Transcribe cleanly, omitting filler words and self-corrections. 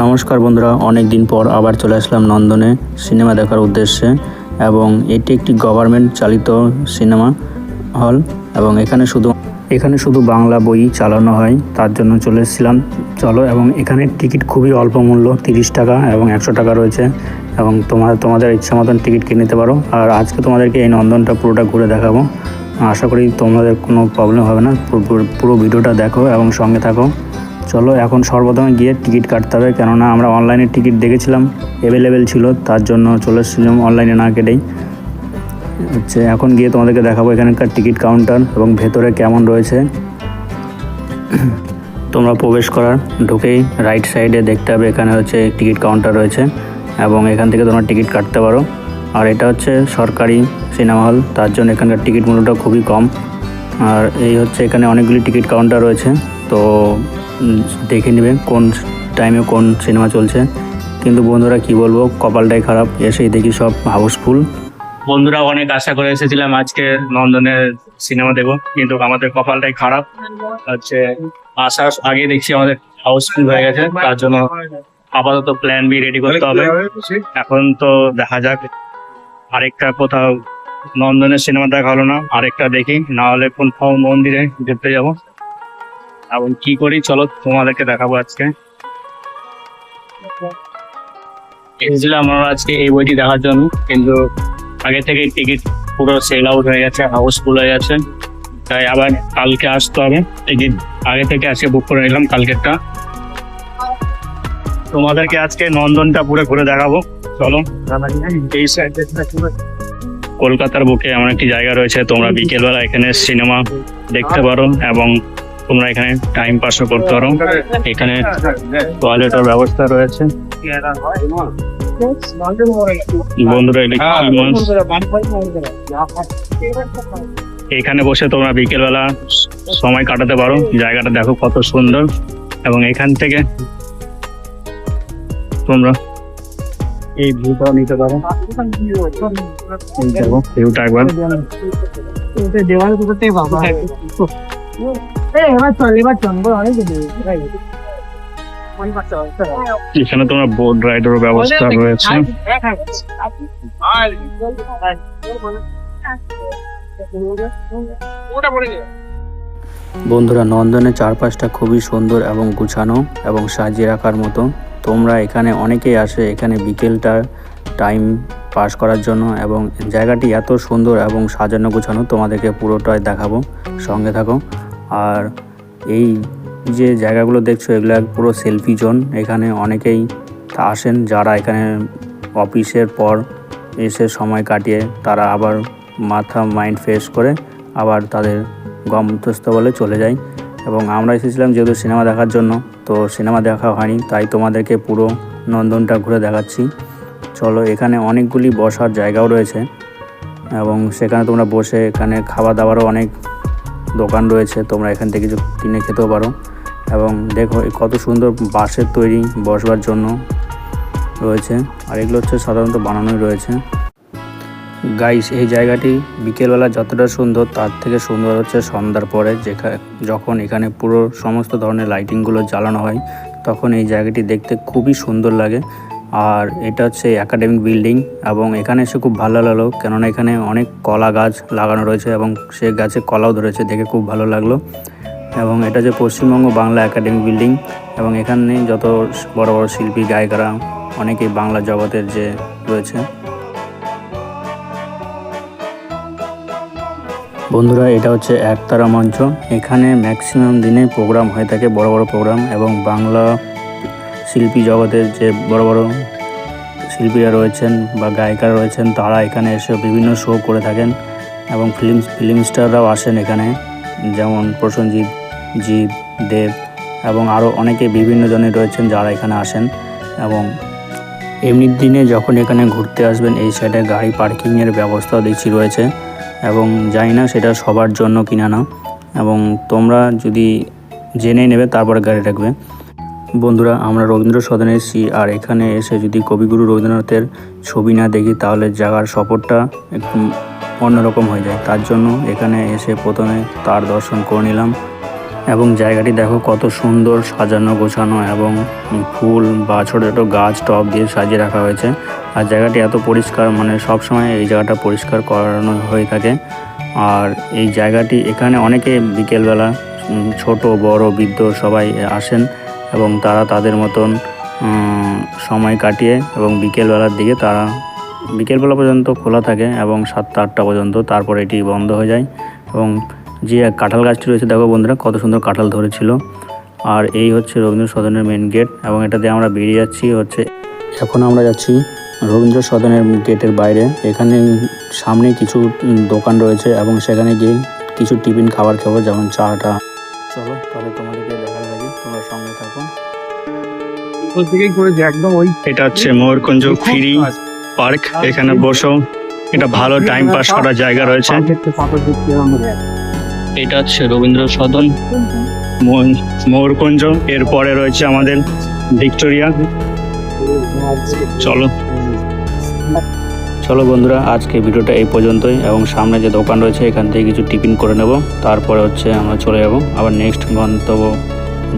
নমস্কার বন্ধুরা, অনেক দিন পর আবার চলে আসলাম নন্দনে সিনেমা দেখার উদ্দেশ্যে। এবং এটি একটি গভর্নমেন্ট চালিত সিনেমা হল এবং এখানে শুধু বাংলা বই চালানো হয়, তার জন্য চলে এসেছিলাম। চলো, এবং এখানে টিকিট খুবই অল্প মূল্য, 30 টাকা এবং 100 টাকা রয়েছে এবং তোমাদের ইচ্ছা মতন টিকিট কিনে নিতে পারো। আর আজকে তোমাদেরকে এই নন্দনটা পুরোটা ঘুরে দেখাবো। আশা করি তোমাদের কোনো প্রবলেম হবে না। পুরো ভিডিওটা দেখো এবং সঙ্গে থাকো। চলো, এখন সর্বপ্রথমে গিয়ে টিকিট কাটতে হবে, কেননা আমরা অনলাইনে টিকিট দেখেছিলাম, অ্যাভেলেবেল ছিল, তার জন্য চলে এসেছিলাম অনলাইনে না কেটেই। এখন গিয়ে তোমাদেরকে দেখাবো এখানকার টিকিট কাউন্টার এবং ভেতরে কেমন রয়েছে। তোমরা প্রবেশ করার ঢুকেই রাইট সাইডে দেখতে হবে, এখানে হচ্ছে টিকিট কাউন্টার রয়েছে এবং এখান থেকে তোমরা টিকিট কাটতে পারো। আর এটা হচ্ছে সরকারি সিনেমা হল, তার জন্য এখানকার টিকিট মূল্যটা খুবই কম। আর এই হচ্ছে এখানে অনেকগুলি টিকিট কাউন্টার রয়েছে, তো দেখে নেবে কোন টাইমে কোন সিনেমা চলছে। কিন্তু বন্ধুরা কি বলবো, কপালটাই খারাপ, এসেই দেখি সব হাউসফুল। বন্ধুরা অনেক আশা করে এসেছিলাম আজকে নন্দনের সিনেমা দেখবো, কিন্তু আমাদের কপালটাই খারাপ। আসার আগে দেখছি আমাদের হাউসফুল হয়ে গেছে, তার জন্য আপাতত প্ল্যান বি রেডি করতে হবে। এখন তো দেখা যাক, আরেকটা কোথাও নন্দনের সিনেমা দেখা হলো না, আরেকটা দেখি, না হলে কোন মন্দিরে ঘুরতে যাবো। এবং কি করি চলো তোমাদেরকে দেখাবো। আজকে এসেছিলাম আমরা আজকে এই বইটি দেখার জন্য, কিন্তু আগে থেকে টিকিট পুরো সেল আউট হয়ে গেছে, হাউসফুল হয়ে গেছে, তাই আবার কালকে আসতে হবে। টিকিট আগে থেকে আজকে বুক করে নিলাম কালকেরটা। তোমাদেরকে আজকে নন্দনটা পুরো ঘুরে দেখাবো, চলো। এই সাইডে কলকাতার বুকে এমন একটি জায়গা রয়েছে, তোমরা বিকেলবেলা এখানে সিনেমা দেখতে পারো এবং তোমরা এখানে টাইম পাসও করতে পারো। এখানে টয়লেটের ব্যবস্থা রয়েছে। বন্ধুরা এখানে বসে তোমরা বিকেলবেলা সময় কাটাতে পারো। জায়গাটা দেখো কত সুন্দর, এবং এখান থেকে তোমরা এই ভিউটাও নিতে পারো। দেখো ভিউটা একবার। এখানে তোমার বোট রাইডের ব্যবস্থা রয়েছে। বন্ধুরা, নন্দনের চারপাশটা খুবই সুন্দর এবং গুছানো এবং সাজিয়ে রাখার মতো। তোমরা এখানে অনেকেই আসে এখানে বিকেলটা টাইম পাস করার জন্য, এবং জায়গাটি এত সুন্দর এবং সাজানো গুছানো, তোমাদেরকে পুরোটাই দেখাবো, সঙ্গে থাকো। আর এই যে জায়গাগুলো দেখছো, এগুলো পুরো সেলফি জোন। এখানে অনেকেই আসেন যারা এখানে অফিসের পর এসে সময় কাটিয়ে তারা আবার মাইন্ড ফ্রেশ করে আবার তাদের গন্তব্যস্থলে চলে যায়। এবং আমরা এসেছিলাম যেহেতু সিনেমা দেখার জন্য, তো সিনেমা দেখা হয়নি, তাই তোমাদেরকে পুরো নন্দনটা ঘুরে দেখাচ্ছি। চলো, এখানে অনেকগুলি বসার জায়গাও রয়েছে এবং সেখানে তোমরা বসে, এখানে খাওয়া দাওয়ারও অনেক দোকান রয়েছে, তোমরা এখান থেকে কিছু কিনে খেতেও পারো। এবং দেখো কত সুন্দর বাঁশের তৈরি বসবার জন্য রয়েছে, আর এগুলো হচ্ছে সাধারণত বানানোই রয়েছে। গাইস, এই জায়গাটি বিকেলবেলা যতটা সুন্দর, তার থেকে সুন্দর হচ্ছে সন্ধ্যার পরে, যখন এখানে পুরো সমস্ত ধরনের লাইটিংগুলো জ্বালানো হয়, তখন এই জায়গাটি দেখতে খুবই সুন্দর লাগে। আর এটা হচ্ছে একাডেমিক বিল্ডিং, এবং এখানে এসে খুব ভালো লাগলো, কেননা এখানে অনেক কলা গাছ লাগানো রয়েছে এবং সে গাছে কলাও ধরেছে, দেখে খুব ভালো লাগলো। এবং এটা যে পশ্চিমবঙ্গ বাংলা একাডেমিক বিল্ডিং, এবং এখানে যত বড় বড় শিল্পী গায়িকারা অনেকেই বাংলা জগতের যে রয়েছে। বন্ধুরা, এটা হচ্ছে একতারা মঞ্চ। এখানে ম্যাক্সিমাম দিনে প্রোগ্রাম হয়ে থাকে, বড় বড় প্রোগ্রাম, এবং বাংলা শিল্পী জগতের যে বড় বড় শিল্পীরা রয়েছেন বা গায়িকারা রয়েছেন, তারা এখানে এসে বিভিন্ন শো করে থাকেন। এবং ফিল্ম স্টাররাও আসেন এখানে, যেমন প্রসেনজিৎ, জিৎ, দেব এবং আরও অনেকে বিভিন্ন জনে রয়েছেন যারা এখানে আসেন। এবং এমনির দিনে যখন এখানে ঘুরতে আসবেন, এই সাইডে গাড়ি পার্কিংয়ের ব্যবস্থাও দেখছি রয়েছে, এবং জানি না সেটা সবার জন্য কিনা না, এবং তোমরা যদি জেনে নেবে তারপরে গাড়ি রাখবে। বন্ধুরা, আমরা রবীন্দ্র সদনে এসেছি, আর এখানে এসে যদি কবিগুরু রবীন্দ্রনাথের ছবি না দেখি, তাহলে জায়গার সফরটা একটু অন্যরকম হয়ে যায়। তার জন্য এখানে এসে প্রথমে তার দর্শন করে নিলাম এবং জায়গাটি দেখো কত সুন্দর সাজানো গোছানো এবং ফুল বা ছোটো ছোটো গাছ টব দিয়ে সাজিয়ে রাখা হয়েছে। আর জায়গাটি এত পরিষ্কার, মানে সব সময় এই জায়গাটা পরিষ্কার করানো হয়ে থাকে। আর এই জায়গাটি এখানে অনেকে বিকেলবেলা ছোট বড় বৃদ্ধ সবাই আসেন এবং তারা তাদের মতন সময় কাটিয়ে এবং বিকেলবেলার দিকে তারা বিকেলবেলা পর্যন্ত খোলা থাকে এবং 7টা-8টা পর্যন্ত, তারপর এটি বন্ধ হয়ে যায়। এবং যে কাঁঠাল গাছটি রয়েছে দেখো বন্ধুরা কত সুন্দর কাঁঠাল ধরেছিল। আর এই হচ্ছে রবীন্দ্র সদনের মেন গেট এবং এটা দিয়ে আমরা বেরিয়ে যাচ্ছি এখন আমরা যাচ্ছি রবীন্দ্র সদনের গেটের বাইরে। এখানে সামনে কিছু দোকান রয়েছে এবং সেখানে গিয়ে কিছু টিফিন খাবার খাবো, যেমন চাটা। চলো তাহলে তোমাদেরকে দেখা লাগে, তোমরা সঙ্গে থাকো। এটা হচ্ছে ময়ূরকুঞ্জ ফ্রি পার্ক, এখানে বসো, এটা ভালো টাইম পাস করার জায়গা রয়েছে। এটা হচ্ছে রবীন্দ্র সদন ময়ূরকুঞ্জ, এরপরে রয়েছে আমাদের ভিক্টোরিয়া। চলো বন্ধুরা, আজকে ভিডিওটা এই পর্যন্তই এবং সামনে যে দোকান রয়েছে এখান থেকে কিছু টিফিন করে নেব, তারপরে হচ্ছে আমরা চলে যাব আবার নেক্সট গন্তব্য